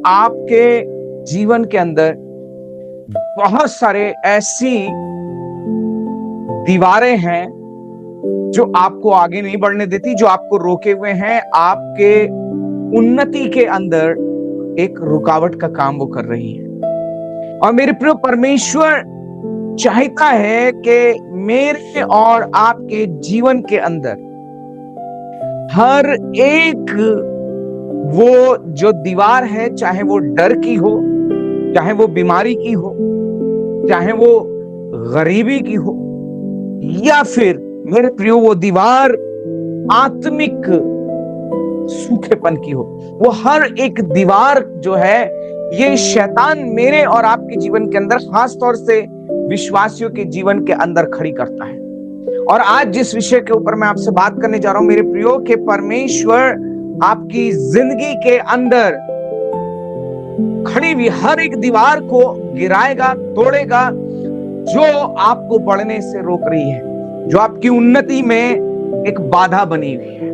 आपके जीवन के अंदर बहुत सारे ऐसी दीवारें हैं जो आपको आगे नहीं बढ़ने देती, जो आपको रोके हुए हैं, आपके उन्नति के अंदर एक रुकावट का काम वो कर रही है। और मेरे प्रिय, परमेश्वर चाहता है कि मेरे और आपके जीवन के अंदर हर एक वो जो दीवार है, चाहे वो डर की हो, चाहे वो बीमारी की हो, चाहे वो गरीबी की हो, या फिर मेरे प्रियो वो दीवार आत्मिक सूखेपन की हो, वो हर एक दीवार जो है ये शैतान मेरे और आपके जीवन के अंदर, खास तौर से विश्वासियों के जीवन के अंदर खड़ी करता है। और आज जिस विषय के ऊपर मैं आपसे बात करने जा रहा हूं मेरे प्रियो, के परमेश्वर आपकी जिंदगी के अंदर खड़ी हुई हर एक दीवार को गिराएगा, तोड़ेगा, जो आपको बढ़ने से रोक रही है, जो आपकी उन्नति में एक बाधा बनी हुई है।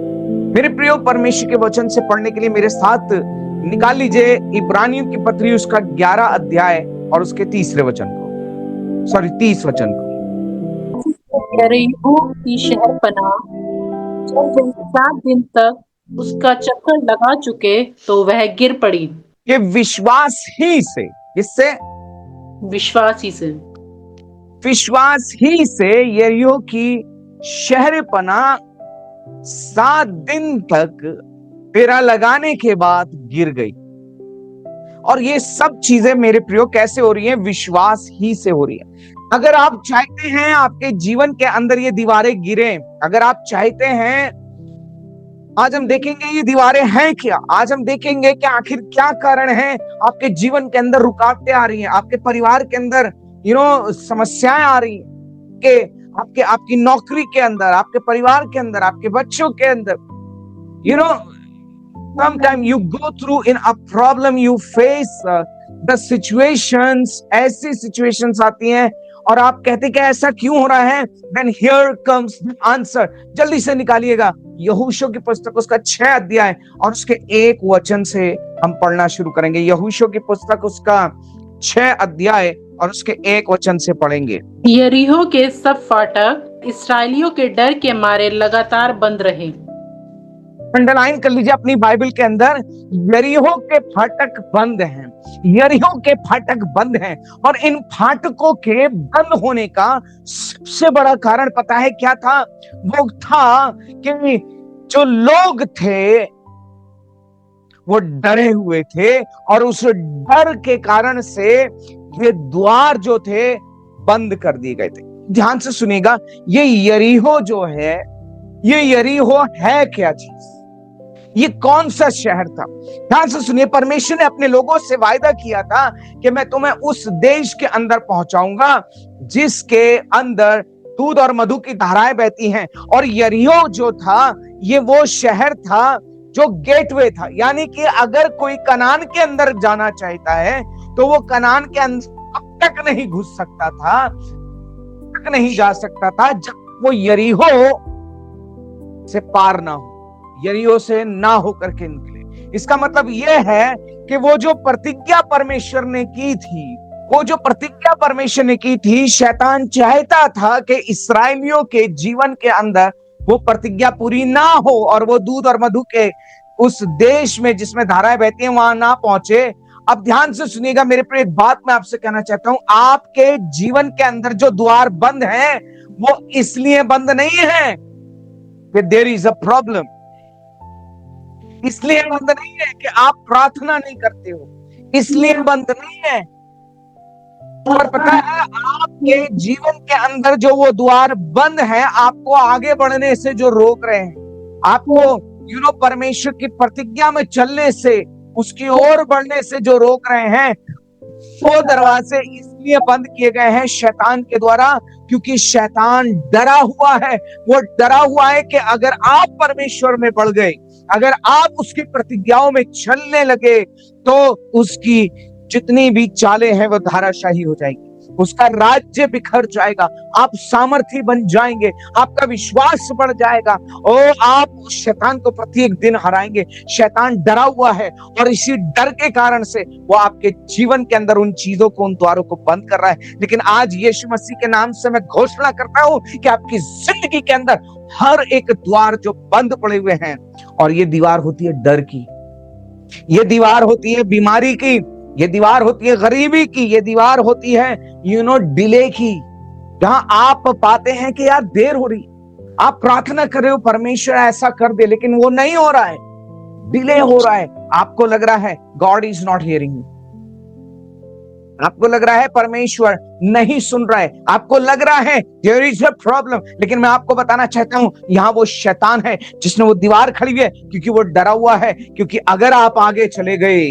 मेरे प्रियो, परमेश्वर के वचन से पढ़ने के लिए मेरे साथ निकाल लीजिए इब्रानियों की पत्री, उसका 11 अध्याय और उसके 30 वचन को। यरीहो की शहरपनाह जब वह 7 दिन तक उसका चक्कर लगा चुके तो वह गिर पड़ी। ये विश्वास ही से, इससे विश्वास ही से यरीहो की शहरपनाह 7 दिन तक डेरा लगाने के बाद गिर गई। और ये सब चीजें मेरे प्रियो कैसे हो रही हैं? विश्वास ही से हो रही है। अगर आप चाहते हैं आपके जीवन के अंदर ये दीवारें गिरे, अगर आप चाहते हैं, आज हम देखेंगे ये दीवारें हैं क्या, आज हम देखेंगे कि आखिर क्या कारण है आपके जीवन के अंदर रुकावटें आ रही हैं, आपके परिवार के अंदर समस्याएं आ रही हैं, कि आपकी नौकरी के अंदर, आपके परिवार के अंदर, आपके बच्चों के अंदर, sometimes you go through in a problem, you face the situations, ऐसी situations आती हैं और आप कहते कि ऐसा क्यों हो रहा है? Then here comes the answer. जल्दी से निकालिएगा यहोशू की पुस्तक, उसका 6 अध्याय और उसके 1 वचन से हम पढ़ना शुरू करेंगे। यहोशू की पुस्तक, उसका 6 अध्याय और उसके 1 वचन से पढ़ेंगे। यरीहो के सब फाटक इस्राएलियों के डर के मारे लगातार बंद रहे। अंडरलाइन कर लीजिए अपनी बाइबल के अंदर, यरीहो के फाटक बंद हैं, यरीहो के फाटक बंद हैं। और इन फाटकों के बंद होने का सबसे बड़ा कारण पता है क्या था? वो था कि जो लोग थे वो डरे हुए थे और उस डर के कारण से ये द्वार जो थे बंद कर दिए गए थे। ध्यान से सुनिएगा, ये यरीहो जो है, ये यरीहो है क्या चीज? ये कौन सा शहर था? ध्यान से सुनिए, परमेश्वर ने अपने लोगों से वायदा किया था कि मैं तुम्हें उस देश के अंदर पहुंचाऊंगा जिसके अंदर दूध और मधु की धाराएं बहती हैं। और यरीहो जो था, ये वो शहर था जो गेटवे था, यानी कि अगर कोई कनान के अंदर जाना चाहता है तो वो कनान के अंदर अब तक नहीं घुस सकता था, तक नहीं जा सकता था जब वो यरीहो से पार ना हो, यरीहो से ना होकर के निकले। इसका मतलब यह है कि वो जो प्रतिज्ञा परमेश्वर ने की थी, शैतान चाहता था कि इस्राएलियों के जीवन के अंदर वो प्रतिज्ञा पूरी ना हो और वो दूध और मधु के उस देश में जिसमें धाराएं बहती हैं वहां ना पहुंचे। अब ध्यान से सुनिएगा मेरे पे, एक बात मैं आपसे कहना चाहता हूं, आपके जीवन के अंदर जो द्वार बंद है वो इसलिए बंद नहीं है कि देयर इज अ प्रॉब्लम, इसलिए बंद नहीं है कि आप प्रार्थना नहीं करते हो, इसलिए बंद नहीं है। और पता है, आपके जीवन के अंदर जो वो द्वार बंद है, आपको आगे बढ़ने से जो रोक रहे हैं, आपको परमेश्वर की प्रतिज्ञा में चलने से, उसकी ओर बढ़ने से जो रोक रहे हैं, वो दरवाजे इसलिए बंद किए गए हैं शैतान के द्वारा, क्योंकि शैतान डरा हुआ है। वो डरा हुआ है कि अगर आप परमेश्वर में बढ़ गए, अगर आप उसकी प्रतिज्ञाओं में चलने लगे, तो उसकी जितनी भी चालें हैं वो धाराशाही हो जाएगी। उसका राज्य बिखर जाएगा, आप सामर्थी बन जाएंगे, आपका विश्वास बढ़ जाएगा और आप शैतान को प्रत्येक दिन हराएंगे। शैतान डरा हुआ है और इसी डर के कारण से वो आपके जीवन के अंदर उन चीजों को, उन द्वारों को बंद कर रहा है। लेकिन आज यीशु मसीह के नाम से मैं घोषणा करता हूं कि आपकी जिंदगी के अंदर हर एक द्वार जो बंद पड़े हुए हैं, और ये दीवार होती है डर की, ये दीवार होती है बीमारी की, ये दीवार होती है गरीबी की, ये दीवार होती है डिले की, जहां आप पाते हैं कि यार देर हो रही, आप प्रार्थना कर रहे हो परमेश्वर ऐसा कर दे, लेकिन वो नहीं हो रहा है, डिले हो रहा है। आपको लग रहा है God is not hearing you, आपको लग रहा है परमेश्वर नहीं सुन रहा है, आपको लग रहा है देयर इज अ प्रॉब्लम। लेकिन मैं आपको बताना चाहता हूं, यहां वो शैतान है जिसने वो दीवार खड़ी हुई है, क्योंकि वो डरा हुआ है। क्योंकि अगर आप आगे चले गए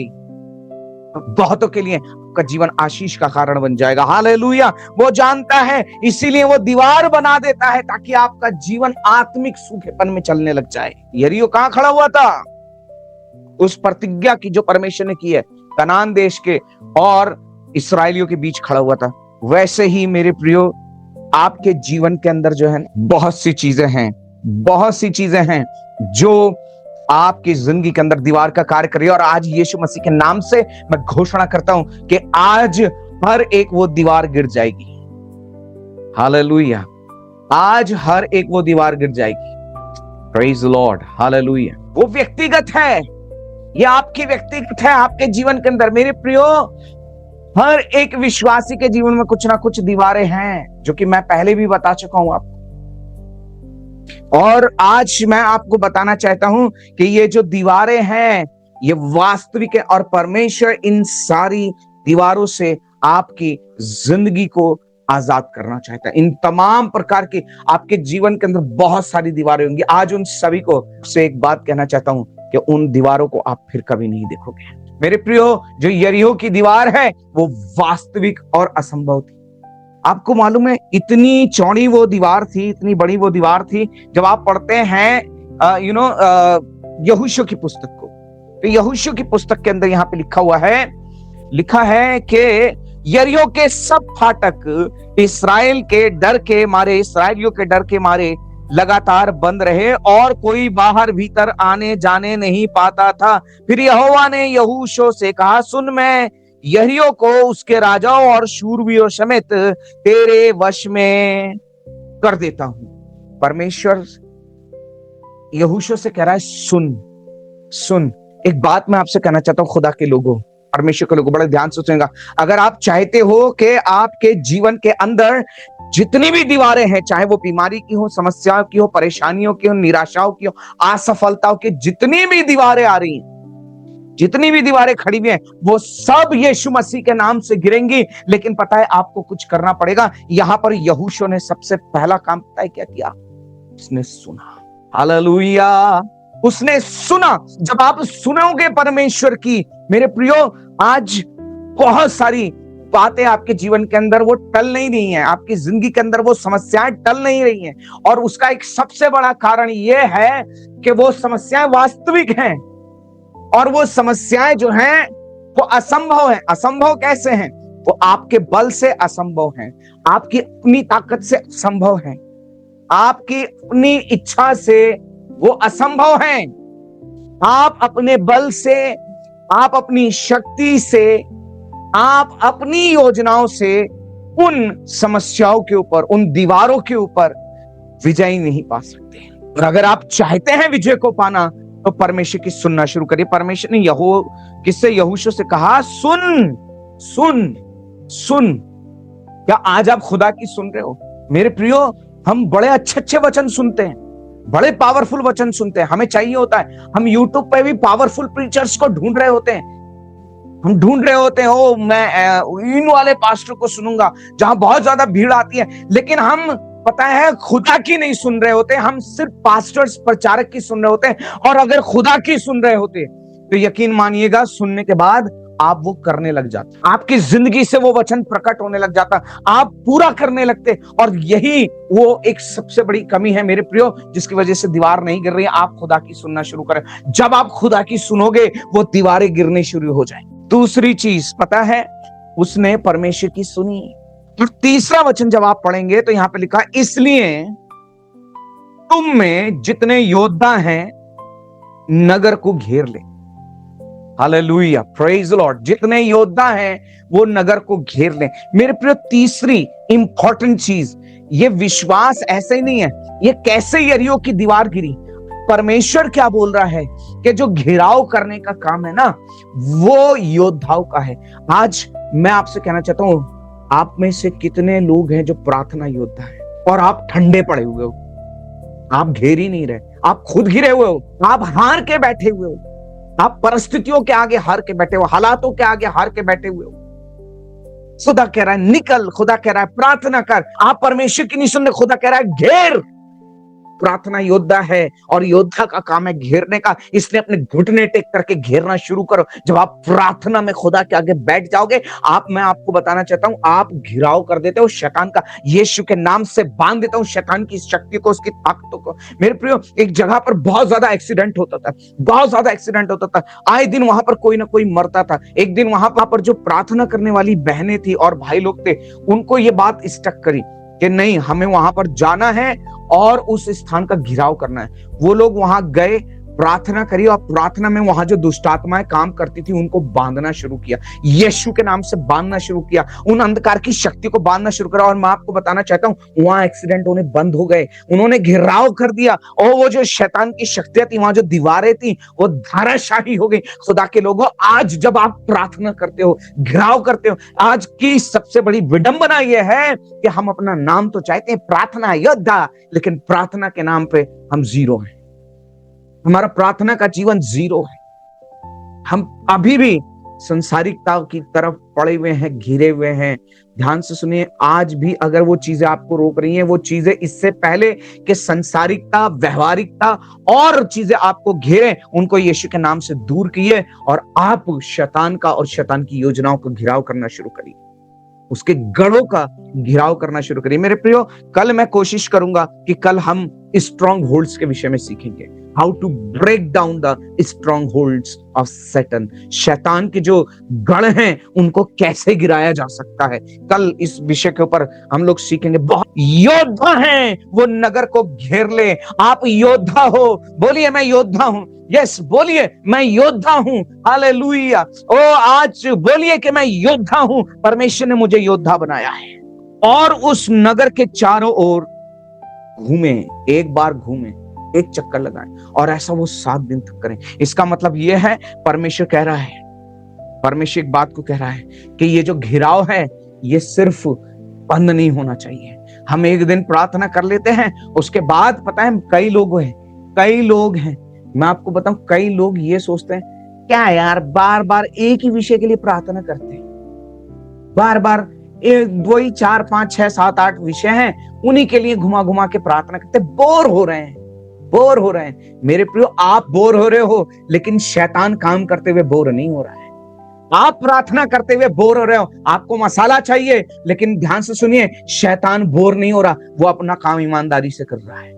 तो बहुतों के लिए आपका जीवन आशीष का कारण बन जाएगा। हालेलुया। वो जानता है, इसीलिए वो दीवार बना देता है ताकि आपका जीवन आत्मिक सूखेपन में चलने लग जाए। यरीहो कहां खड़ा हुआ था? उस प्रतिज्ञा की जो परमेश्वर ने की है, कनान देश के और इस्राएलियों के बीच खड़ा हुआ था। वैसे ही मेरे प्रियो, आपके जीवन के अंदर जो है बहुत सी चीजें हैं, बहुत सी चीजें हैं जो आपकी जिंदगी के अंदर दीवार का कार्य कर रही है। और आज यीशु मसीह के नाम से मैं घोषणा करता हूं कि आज हर एक वो दीवार गिर जाएगी। हालेलुया। आज हर एक वो दीवार गिर जाएगी। Praise the Lord. हालेलुया। वो व्यक्तिगत है, ये आपकी व्यक्तिगत है। आपके जीवन के अंदर मेरे प्रियो, हर एक विश्वासी के जीवन में कुछ ना कुछ दीवारें हैं, जो कि मैं पहले भी बता चुका हूं आपको। और आज मैं आपको बताना चाहता हूं कि ये जो दीवारें हैं ये वास्तविक है, और परमेश्वर इन सारी दीवारों से आपकी जिंदगी को आजाद करना चाहता है। इन तमाम प्रकार की आपके जीवन के अंदर बहुत सारी दीवारें होंगी। आज उन सभी को से एक बात कहना चाहता हूं कि उन दीवारों को आप फिर कभी नहीं देखोगे। मेरे प्रियो, जो यरीहो की दीवार है वो वास्तविक और असंभव थी। आपको मालूम है, इतनी चौड़ी वो दीवार थी, इतनी बड़ी वो दीवार थी। जब आप पढ़ते हैं यहोशू की पुस्तक को, तो यहोशू की पुस्तक के अंदर यहाँ पे लिखा है कि यरीहो के सब फाटक इस्राएलियों के डर के मारे लगातार बंद रहे और कोई बाहर भीतर आने जाने नहीं पाता था। फिर यहोवा ने यहोशू से कहा, सुन, मैं यरीहो को उसके राजाओं और शूरवीरों समेत तेरे वश में कर देता हूं। परमेश्वर यहोशू से कह रहा है, सुन। एक बात मैं आपसे कहना चाहता हूं, खुदा के लोगों, परमेश्वर के लोगों, बड़े ध्यान से सुनेगा। अगर आप चाहते हो कि आपके जीवन के अंदर जितनी भी दीवारें हैं, चाहे वो बीमारी की हो, समस्याओं की हो, परेशानियों की हो, निराशाओं की हो, असफलताओं की, जितनी भी दीवारें आ रही हैं, जितनी भी दीवारें खड़ी हुई हैं, वो सब यीशु मसीह के नाम से गिरेंगी। लेकिन पता है आपको कुछ करना पड़ेगा। यहां पर यहोशू ने सबसे पहला काम पता है क्या किया? उसने सुना। हालेलुया। उसने सुना। जब आप सुनोगे परमेश्वर की, मेरे प्रियो, आज बहुत सारी बातें आपके जीवन के अंदर वो टल नहीं रही हैं, आपकी जिंदगी के अंदर वो समस्याएं टल नहीं रही हैं। और उसका एक सबसे बड़ा कारण ये है कि वो समस्याएं वास्तविक हैं और वो समस्याएं जो हैं वो असंभव हैं। असंभव कैसे हैं? वो आपके बल से असंभव हैं, आपकी अपनी ताकत से असंभव हैं, आपकी अपनी इच्छा से वो असंभव हैं। आप अपने बल से, आप अपनी शक्ति से, आप अपनी योजनाओं से उन समस्याओं के ऊपर, उन दीवारों के ऊपर विजय नहीं पा सकते। और अगर आप चाहते हैं विजय को पाना, तो परमेश्वर की सुनना शुरू करिए। परमेश्वर ने यहोशू से कहा, सुन। क्या आज आप खुदा की सुन रहे हो? मेरे प्रियो, हम बड़े अच्छे वचन सुनते हैं, बड़े पावरफुल वचन सुनते हैं। हमें चाहिए होता है, हम यूट्यूब पे भी पावरफुल प्रीचर्स को ढूंढ रहे होते हैं। हम ढूंढ रहे होते हैं, ओ मैं इन वाले पास्टर को सुनूंगा जहां बहुत ज्यादा भीड़ आती है। लेकिन हम, पता है, खुदा की नहीं सुन रहे होते, हम सिर्फ पास्टर्स, प्रचारक की सुन रहे होते हैं। और अगर खुदा की सुन रहे होते तो यकीन मानिएगा, सुनने के बाद आप वो करने लग जाते, आपकी जिंदगी से वो वचन प्रकट होने लग जाता, आप पूरा करने लगते। और यही वो एक सबसे बड़ी कमी है मेरे प्रियो, जिसकी वजह से दीवार नहीं गिर रही है। आप खुदा की सुनना शुरू करें। जब आप खुदा की सुनोगे, वो दीवारें गिरने शुरू हो जाए। दूसरी चीज, पता है, उसने परमेश्वर की सुनी। और तीसरा वचन जब आप पढ़ेंगे तो यहां पे लिखा, इसलिए तुम में जितने योद्धा हैं नगर को घेर ले। Hallelujah, praise the Lord. जितने योद्धा हैं वो नगर को घेर ले। मेरे प्रिय, तीसरी इंपॉर्टेंट चीज, ये विश्वास ऐसे ही नहीं है, ये कैसे यरीहो की दीवार गिरी। परमेश्वर क्या बोल रहा है कि जो घेराव करने का काम है ना, वो योद्धाओं का है। आज मैं आपसे कहना चाहता हूं, आप में से कितने लोग हैं जो प्रार्थना योद्धा है और आप ठंडे पड़े हुए हो, आप घेर ही नहीं रहे, आप खुद घिरे हुए हो, आप हार के बैठे हुए हो, आप परिस्थितियों के आगे हार के बैठे हो, हालातों के आगे हार के बैठे हुए हो। खुदा कह रहा है निकल, खुदा कह रहा है प्रार्थना कर। आप परमेश्वर की नहीं सुन रहे, खुदा कह रहा है घेर। प्रार्थना योद्धा है और योद्धा का काम है घेरने का, इसलिए अपने घुटने टेक करके घेरना शुरू करो। जब आप प्रार्थना में खुदा के आगे बैठ जाओगे, मैं आपको बताना चाहता हूं, आप घिराव कर देते हो शैतान का। यीशु के नाम से बांध देता हूं शैतान की शक्ति को, उसकी ताकतों को। मेरे प्रियो, एक जगह पर बहुत ज्यादा एक्सीडेंट होता था, बहुत ज्यादा एक्सीडेंट होता था, आए दिन वहां पर कोई ना कोई मरता था। एक दिन वहां पर जो प्रार्थना करने वाली बहनें थी और भाई लोग थे, उनको ये बात स्टक करी कि नहीं, हमें वहां पर जाना है और उस स्थान का घिराव करना है। वो लोग वहां गए, प्रार्थना करी और प्रार्थना में वहां जो दुष्ट आत्माएं काम करती थी उनको बांधना शुरू किया, यीशु के नाम से बांधना शुरू किया, उन अंधकार की शक्ति को बांधना शुरू करा। और मैं आपको बताना चाहता हूं, वहां एक्सीडेंट होने बंद हो गए, उन्होंने घिराव कर दिया और वो जो शैतान की शक्तियां थी, वहां जो दीवारें थी, वो धाराशाही हो गई। खुदा के लोगों, आज जब आप प्रार्थना करते हो, घिराव करते हो, आज की सबसे बड़ी विडंबना यह है कि हम अपना नाम तो चाहते हैं प्रार्थना योद्धा, लेकिन प्रार्थना के नाम पे हम जीरो हैं। हमारा प्रार्थना का जीवन जीरो है। हम अभी भी संसारिकता की तरफ पड़े हुए हैं, घिरे हुए हैं। ध्यान से सुनिए, आज भी अगर वो चीजें आपको रोक रही हैं, वो चीजें इससे पहले कि संसारिकता, व्यवहारिकता और चीजें आपको घेरे, उनको यीशु के नाम से दूर किए और आप शैतान का और शैतान की योजनाओं का घिराव करना शुरू करिए, उसके गढ़ों का घिराव करना शुरू करिए। मेरे प्रियो, कल मैं कोशिश करूंगा कि कल हम स्ट्रॉन्ग होल्ड्स के विषय में सीखेंगे, how to break down the strongholds of Satan. शैतान के जो गढ़ हैं उनको कैसे गिराया जा सकता है, कल इस विषय के ऊपर हम लोग सीखेंगे। बहुत योद्धा हैं, वो नगर को घेर ले। आप योद्धा हो, बोलिए मैं योद्धा हूं। यस, बोलिए मैं योद्धा हूं। हालेलुया। ओ, आज बोलिए कि मैं योद्धा हूं, परमेश्वर ने मुझे योद्धा बनाया है। और उस नगर के चारों ओर घूमे, एक बार घूमे, एक चक्कर लगाएं, और ऐसा वो 7 दिन तक करें। इसका मतलब यह है, परमेश्वर कह रहा है, परमेश्वर एक बात को कह रहा है कि ये जो घिराव है ये सिर्फ बंद नहीं होना चाहिए। हम एक दिन प्रार्थना कर लेते हैं, उसके बाद पता है कई लोग हैं, मैं आपको बताऊं, कई लोग ये सोचते हैं, क्या यार बार बार एक ही विषय के लिए प्रार्थना करते हैं, बार बार वही 4, 5, 6, 7, 8 विषय हैं, उन्हीं के लिए घुमा घुमा के प्रार्थना करते, बोर हो रहे हैं। मेरे प्रियो, आप बोर हो रहे हो, लेकिन शैतान काम करते हुए बोर नहीं हो रहा है। आप प्रार्थना करते हुए बोर हो रहे हो, आपको मसाला चाहिए, लेकिन ध्यान से सुनिए, शैतान बोर नहीं हो रहा, वो अपना काम ईमानदारी से कर रहा है।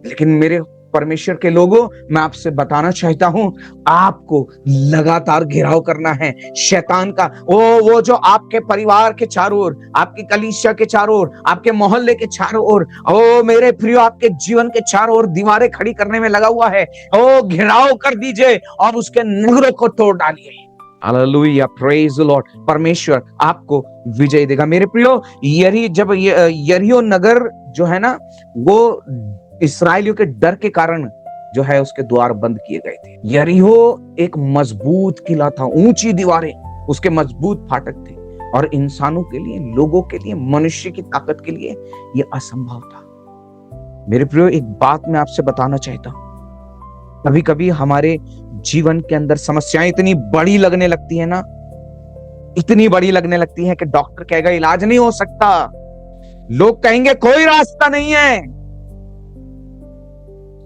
लेकिन मेरे परमेश्वर के लोगों, मैं आपसे बताना चाहता हूं, आपको लगातार घेराव करना है शैतान का। वो जो आपके परिवार के चारों ओर, आपकी कलीसिया के चारों ओर, आपके मोहल्ले के चारों ओर, ओ मेरे प्रियो, आपके जीवन के चारों ओर दीवारें खड़ी करने में लगा हुआ है, ओ घेराव कर दीजिए और उसके नगरों को तोड़ डालिए। Hallelujah, praise the Lord. परमेश्वर आपको विजय देगा। मेरे प्रियो, यरीहो नगर जो है ना, वो इस्राएलियों के डर के कारण जो है उसके द्वार बंद किए गए थे। यरीहो एक मजबूत किला था, ऊंची दीवारें, उसके मजबूत फाटक थे, और इंसानों के लिए, लोगों के लिए, मनुष्य की ताकत के लिए यह असंभव था। मेरे प्रियो, एक बात मैं आपसे बताना चाहता हूं, कभी कभी हमारे जीवन के अंदर समस्याएं इतनी बड़ी लगने लगती है ना, इतनी बड़ी लगने लगती है कि डॉक्टर कहेगा इलाज नहीं हो सकता, लोग कहेंगे कोई रास्ता नहीं है,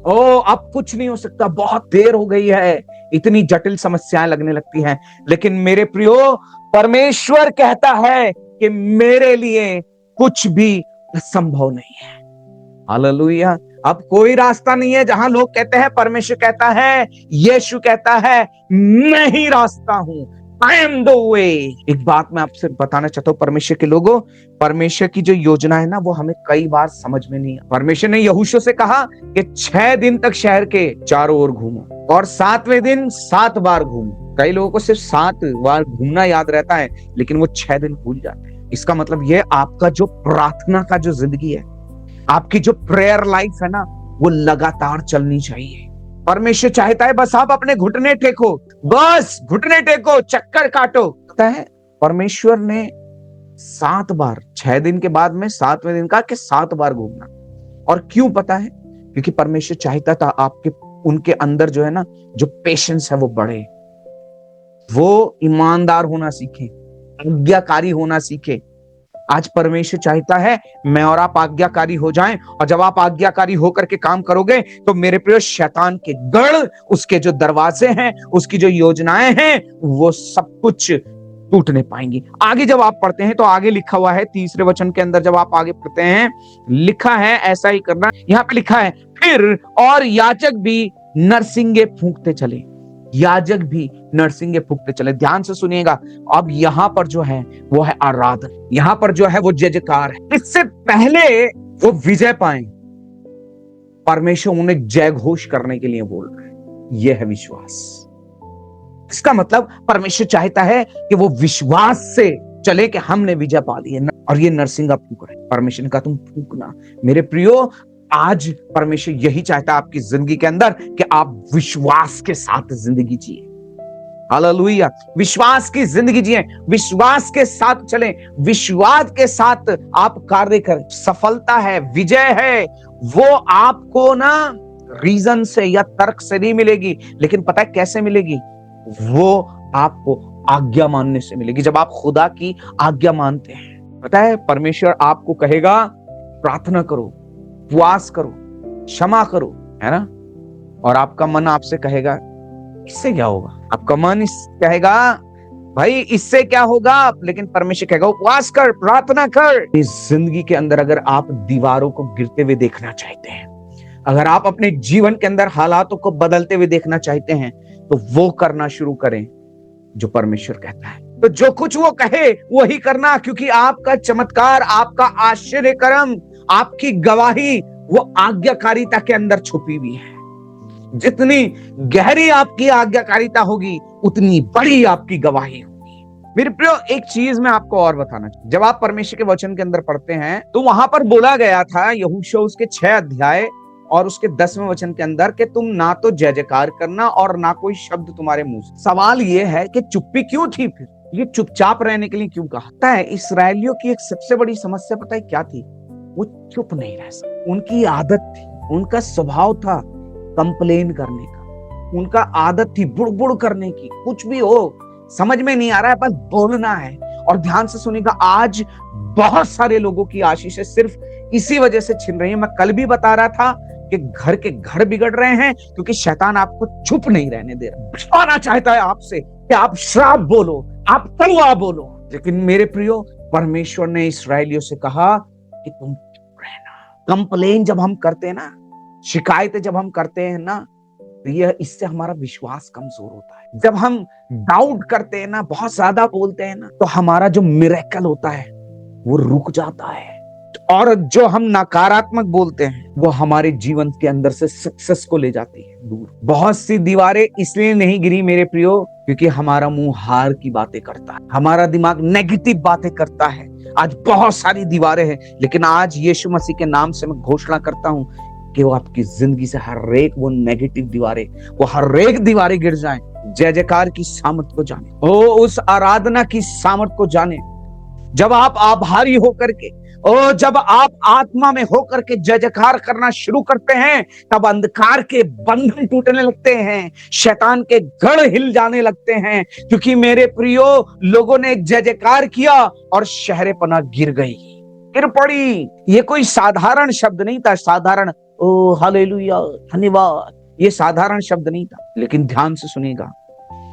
अब कुछ नहीं हो सकता, बहुत देर हो गई है, इतनी जटिल समस्याएं लगने लगती हैं। लेकिन मेरे प्रियो, परमेश्वर कहता है कि मेरे लिए कुछ भी असंभव नहीं है। हालेलुया। अब कोई रास्ता नहीं है जहां लोग कहते हैं, परमेश्वर कहता है, यीशु कहता है, मैं ही रास्ता हूं, आई एम द वे। एक बात मैं आपसे बताना चाहता हूँ परमेश्वर के लोगों, परमेश्वर की जो योजना है ना वो हमें कई बार समझ में नहीं। परमेश्वर ने यहोशू से कहा कि 6 दिन तक शहर के चारों ओर घूमो और 7वें दिन 7 बार घूमो। कई लोगों को सिर्फ 7 बार घूमना याद रहता है, लेकिन वो 6 दिन भूल जाते हैं। इसका मतलब ये आपका जो प्रार्थना का जो जिंदगी है, आपकी जो प्रेयर लाइफ है ना, वो लगातार चलनी चाहिए। परमेश्वर चाहता है बस आप अपने घुटने टेको, बस घुटने टेको, चक्कर काटो। पता है परमेश्वर ने 7 बार, 6 दिन के बाद में 7वें दिन कहा कि 7 बार घूमना। और क्यों पता है? क्योंकि परमेश्वर चाहता था आपके उनके अंदर जो है ना, जो पेशेंस है वो बढ़े, वो ईमानदार होना सीखे, आज्ञाकारी होना सीखे। आज परमेश्वर चाहता है मैं और आप आज्ञाकारी हो जाएं, और जब आप आज्ञाकारी होकर के काम करोगे तो मेरे प्रिय शैतान के गढ़, उसके जो दरवाजे हैं, उसकी जो योजनाएं हैं, वो सब कुछ टूटने पाएंगी। आगे जब आप पढ़ते हैं तो आगे लिखा हुआ है 3रे वचन के अंदर, जब आप आगे पढ़ते हैं लिखा है ऐसा ही करना। यहाँ पे लिखा है फिर और याजक भी नरसिंगे फूंकते चले, याजक भी नरसिंगे फूंकते चले। ध्यान से सुनिएगा, अब यहां पर जो है वो है आराधना, यहां पर जो है वो जय जयकार है। इससे पहले वो विजय पाए, परमेश्वर उन्हें जय घोष करने के लिए बोल रहे हैं। यह है विश्वास। इसका मतलब परमेश्वर चाहता है कि वो विश्वास से चले कि हमने विजय पा ली है, और ये नरसिंगा फूंक रहे। परमेश्वर ने कहा तुम फूंकना। मेरे प्रियो, आज परमेश्वर यही चाहता है आपकी जिंदगी के अंदर कि आप विश्वास के साथ जिंदगी जिए। हालेलुया। विश्वास की जिंदगी जिए, विश्वास के साथ चलें, विश्वास के साथ आप कार्य करें। सफलता है, विजय है, वो आपको ना रीजन से या तर्क से नहीं मिलेगी, लेकिन पता है कैसे मिलेगी? वो आपको आज्ञा मानने से मिलेगी। जब आप खुदा की आज्ञा मानते हैं, पता है परमेश्वर आपको कहेगा प्रार्थना करो, उपवास करो, क्षमा करो, है ना? और आपका मन आपसे कहेगा इससे क्या होगा? आपका मन कहेगा भाई इससे क्या होगा? लेकिन परमेश्वर कहेगा उपवास कर, प्रार्थना कर। इस जिंदगी के अंदर अगर आप दीवारों को गिरते हुए देखना चाहते हैं, अगर आप अपने जीवन के अंदर हालातों को बदलते हुए देखना चाहते हैं, तो वो करना शुरू करें जो परमेश्वर कहता है। तो जो कुछ वो कहे वही करना, क्योंकि आपका चमत्कार, आपका आश्चर्य कर्म, आपकी गवाही वो आज्ञाकारिता के अंदर छुपी हुई है। जितनी गहरी आपकी आज्ञाकारिता होगी, उतनी बड़ी आपकी गवाही होगी। मेरे प्रियो, एक चीज मैं आपको और बताना चाहूं। जब आप परमेश्वर के वचन के अंदर पढ़ते हैं तो वहां पर बोला गया था यहोशू उसके 6 अध्याय और उसके 10वें वचन के अंदर कि तुम ना तो जय जयकार करना और ना कोई शब्द तुम्हारे मुंह से। सवाल ये है कि चुप्पी क्यों थी? फिर ये चुपचाप रहने के लिए क्यों कहा? पता है इस्राएलियों की एक सबसे बड़ी समस्या पता है क्या थी? वो चुप नहीं रह सकते। उनकी आदत थी, उनका स्वभाव था कंप्लेन करने का, उनका आदत थी बुड़बुड़ करने की। कुछ भी हो, समझ में नहीं आ रहा है, बस बोलना है। और ध्यान से सुनिएगा, आज बहुत सारे लोगों की आशीषें सिर्फ इसी वजह से छिन रही है। मैं कल भी बता रहा था कि घर के घर बिगड़ रहे हैं क्योंकि शैतान आपको चुप नहीं रहने दे रहा। बिठाना चाहता है आपसे कि आप श्राप बोलो, आप तलवार बोलो। लेकिन मेरे प्रियो, परमेश्वर ने इस्राएलियों से कहा कि तुम चुप रहना। कंप्लेन जब हम करते हैं ना, शिकायतें जब हम करते हैं ना, तो यह इससे हमारा विश्वास कमजोर होता है। जब हम डाउट करते हैं ना, बहुत ज्यादा बोलते हैं ना, तो हमारा जो मिरेकल होता है वो रुक जाता है। और जो हम नकारात्मक बोलते हैं वो हमारे जीवन के अंदर से सक्सेस को ले जाती है दूर। बहुत सी दीवारें इसलिए नहीं गिरी मेरे प्रियो क्योंकि हमारा मुंह हार की बातें करता है, हमारा दिमाग नेगेटिव बातें करता है। आज बहुत सारी दीवारें हैं, लेकिन आज यीशु मसीह के नाम से मैं घोषणा करता हूं कि वो आपकी जिंदगी से हर एक वो नेगेटिव दीवारें, वो हर एक दीवारें गिर जाएं। जय जयकार की सामर्थ को जाने, ओ उस आराधना की सामर्थ को जाने। जब आप आभारी होकर के, और जब आप आत्मा में होकर के जय जयकार करना शुरू करते हैं, तब अंधकार के बंधन टूटने लगते हैं, शैतान के गढ़ हिल जाने लगते हैं। क्योंकि मेरे प्रियो, लोगों ने जय जयकार किया और शहरे पना गिर गई, गिर पड़ी। ये कोई साधारण शब्द नहीं था, साधारण ओ हालेलुया धन्यवाद, ये साधारण शब्द नहीं था। लेकिन ध्यान से सुनिएगा,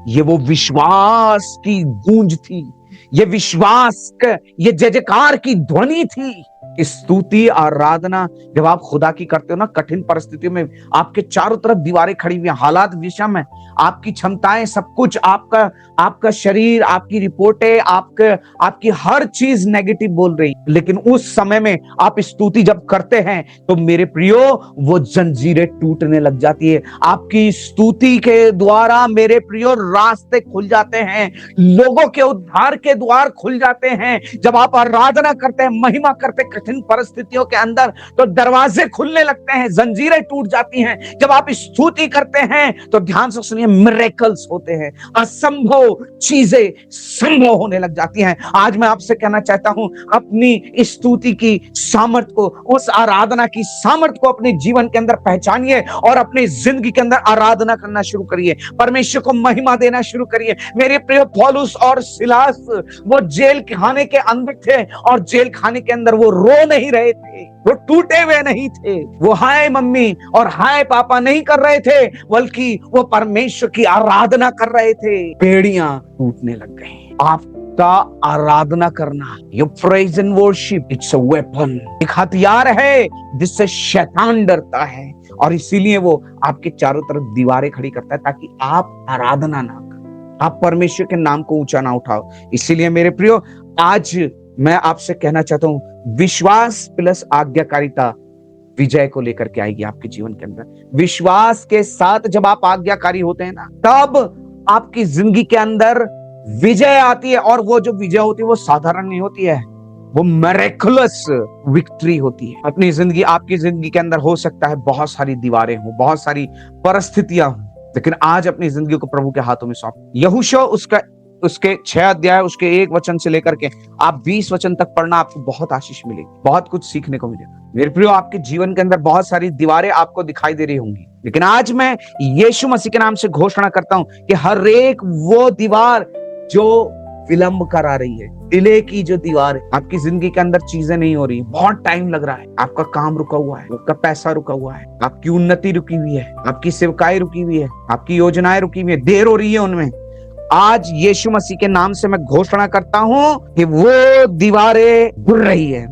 ये वो विश्वास की गूंज थी, ये विश्वास ये जय जयकार की ध्वनि थी। स्तुति आराधना जब आप खुदा की करते हो ना, कठिन परिस्थितियों में आपके चारों तरफ दीवारें खड़ी हुई, हालात विषम है, आपकी क्षमताएं सब कुछ आपका आपका शरीर, आपकी रिपोर्टें, आपकी हर चीज नेगेटिव बोल रही, लेकिन उस समय में आप स्तुति जब करते हैं तो मेरे प्रियो वो जंजीरें टूटने लग जाती है। आपकी स्तुति के द्वारा मेरे प्रियो रास्ते खुल जाते हैं, लोगों के उद्धार के द्वार खुल जाते हैं। जब आप आराधना करते हैं, महिमा करते हैं कठिन परिस्थितियों के अंदर, तो दरवाजे खुलने लगते हैं, जंजीरें टूट जाती हैं। जब आप स्तुति करते हैं तो ध्यान से सुनिए, मिरेकल्स होते हैं, असंभव चीजें संभव होने लग जाती हैं। आज मैं आपसे कहना चाहता हूं, अपनी स्तुति की सामर्थ को, उस आराधना की सामर्थ को अपने जीवन के अंदर पहचानिए और अपनी जिंदगी के अंदर आराधना करना शुरू करिए, परमेश्वर को महिमा देना शुरू करिए। मेरे प्रिय पौलुस और सिलास वो जेल खाने के अंदर थे और जेल खाने के अंदर वो रो नहीं रहे थे, वो टूटे हुए नहीं थे, वो हाय मम्मी और हाय पापा नहीं कर रहे थे, बल्कि वो परमेश्वर की आराधना कर रहे थे। बेड़ियां टूटने लग गई। आपका आराधना करना, your praise and worship, it's a weapon, एक हथियार है जिससे शैतान डरता है और इसीलिए वो आपके चारों तरफ दीवारें खड़ी करता है ताकि आप आराधना ना करो, आप परमेश्वर के नाम को ऊंचा ना उठाओ। इसीलिए मेरे प्रियो, आज मैं आपसे कहना चाहता हूं, विश्वास प्लस आज्ञाकारिता विजय को लेकर के आएगी आपके जीवन के अंदर। विश्वास के साथ जब आप आज्ञाकारी होते हैं ना, तब आपकी जिंदगी के अंदर विजय आती है। और वो जो विजय होती है वो साधारण नहीं होती है, वो मिरेकुलस विक्ट्री होती है। अपनी जिंदगी, आपकी जिंदगी के अंदर हो सकता है बहुत सारी दीवारें हो, बहुत सारी परिस्थितियां हो, लेकिन आज अपनी जिंदगी को प्रभु के हाथों में सौंप। यहोशू उसके 6 अध्याय, उसके 1 वचन से लेकर के आप 20 वचन तक पढ़ना, आपको बहुत आशीष मिलेगी, बहुत कुछ सीखने को मिलेगा। मेरे प्रियो, आपके जीवन के अंदर बहुत सारी दीवारें आपको दिखाई दे रही होंगी, लेकिन आज मैं यीशु मसीह के नाम से घोषणा करता हूं कि हर एक वो दीवार जो विलंब करा रही है, डिले की जो दीवार है, आपकी जिंदगी के अंदर चीजें नहीं हो रही, बहुत टाइम लग रहा है, आपका काम रुका हुआ है, आपका पैसा रुका हुआ है, आपकी उन्नति रुकी हुई है, आपकी सेवकाई रुकी हुई है, आपकी योजनाएं रुकी हुई है, देर हो रही है उनमें, आज यीशु मसीह के नाम से मैं घोषणा करता हूं कि वो दीवारें गिर रही है।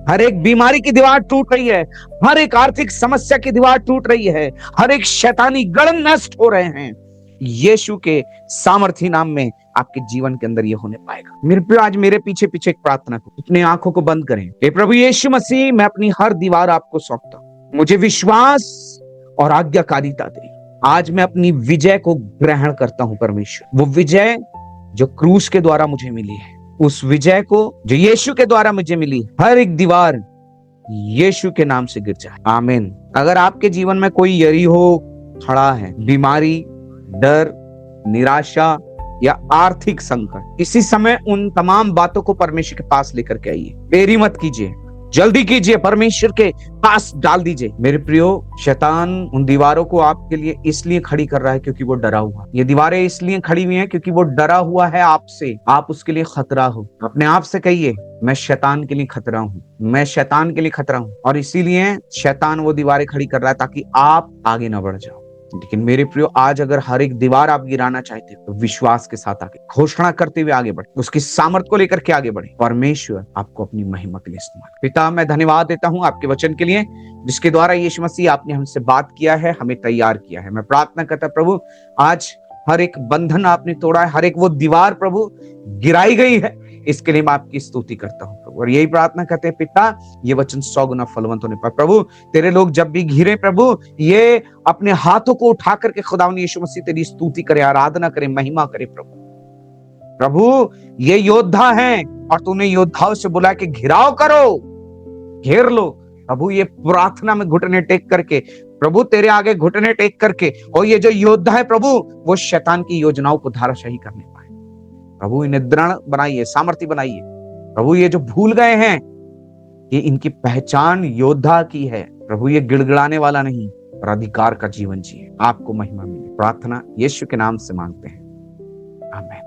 हर एक बीमारी की दीवार टूट रही है, हर एक आर्थिक समस्या की दीवार टूट रही है, हर एक शैतानी गढ़ नष्ट हो रहे हैं। यीशु के सामर्थी नाम में आपके जीवन के अंदर ये होने पाएगा। मेरे प्रिय, आज मेरे पीछे पीछे एक प्रार्थना को, अपनी आंखों को बंद करें। हे प्रभु यीशु मसीह, मैं अपनी हर दीवार आपको सौंपता हूं, मुझे विश्वास और आज्ञाकारिता दे। आज मैं अपनी विजय को ग्रहण करता हूं परमेश्वर, वो विजय जो क्रूस के द्वारा मुझे मिली है, उस विजय को जो यीशु के द्वारा मुझे मिली, हर एक दीवार यीशु के नाम से गिर जाए। आमीन। अगर आपके जीवन में कोई यरीहो खड़ा है, बीमारी, डर, निराशा या आर्थिक संकट, इसी समय उन तमाम बातों को परमेश्वर के पास लेकर के आइए। देरी मत कीजिए, जल्दी कीजिए, परमेश्वर के पास डाल दीजिए। मेरे प्रियो, शैतान उन दीवारों को आपके लिए इसलिए खड़ी कर रहा है क्योंकि वो डरा हुआ। ये दीवारें इसलिए खड़ी हुई हैं क्योंकि वो डरा हुआ है आपसे, आप उसके लिए खतरा हो। अपने आप से कहिए, मैं शैतान के लिए खतरा हूं, मैं शैतान के लिए खतरा हूं, और इसीलिए शैतान वो दीवारें खड़ी कर रहा है ताकि आप आगे ना बढ़ जाओ। लेकिन मेरे प्रियो, आज अगर हर एक दीवार आप गिराना चाहते हो तो विश्वास के साथ आगे घोषणा करते हुए आगे बढ़े, उसकी सामर्थ को लेकर के आगे बढ़े। परमेश्वर आपको अपनी महिमा के लिए इस्तेमाल। पिता, मैं धन्यवाद देता हूं आपके वचन के लिए, जिसके द्वारा यीशु मसीह आपने हमसे बात किया है, हमें तैयार किया है। मैं प्रार्थना करता प्रभु, आज हर एक बंधन आपने तोड़ा है, हर एक वो दीवार प्रभु गिराई गई है, इसके लिए मैं आपकी स्तुति करता हूं प्रभु, और यही प्रार्थना करते हैं पिता, ये वचन 100 गुना फलवंत होने पाए। प्रभु, तेरे लोग जब भी घिरे प्रभु, ये अपने हाथों को उठा करके खुदावंद यीशु मसीह तेरी स्तुति करे, आराधना करे, महिमा करे। प्रभु ये योद्धा हैं और तूने योद्धाओं से बुला के घिराव करो, घेर लो प्रभु। ये प्रार्थना में घुटने टेक करके प्रभु, तेरे आगे घुटने टेक करके, और ये जो योद्धा है प्रभु, वो शैतान की योजनाओं को धाराशाही करने पाए। प्रभु इन्हें दृढ़ बनाइए, सामर्थ्य बनाइए। प्रभु ये जो भूल गए हैं कि इनकी पहचान योद्धा की है, प्रभु ये गिड़गिड़ाने वाला नहीं और अधिकार का जीवन जिए। आपको महिमा मिले। प्रार्थना यीशु के नाम से मांगते हैं, आमीन।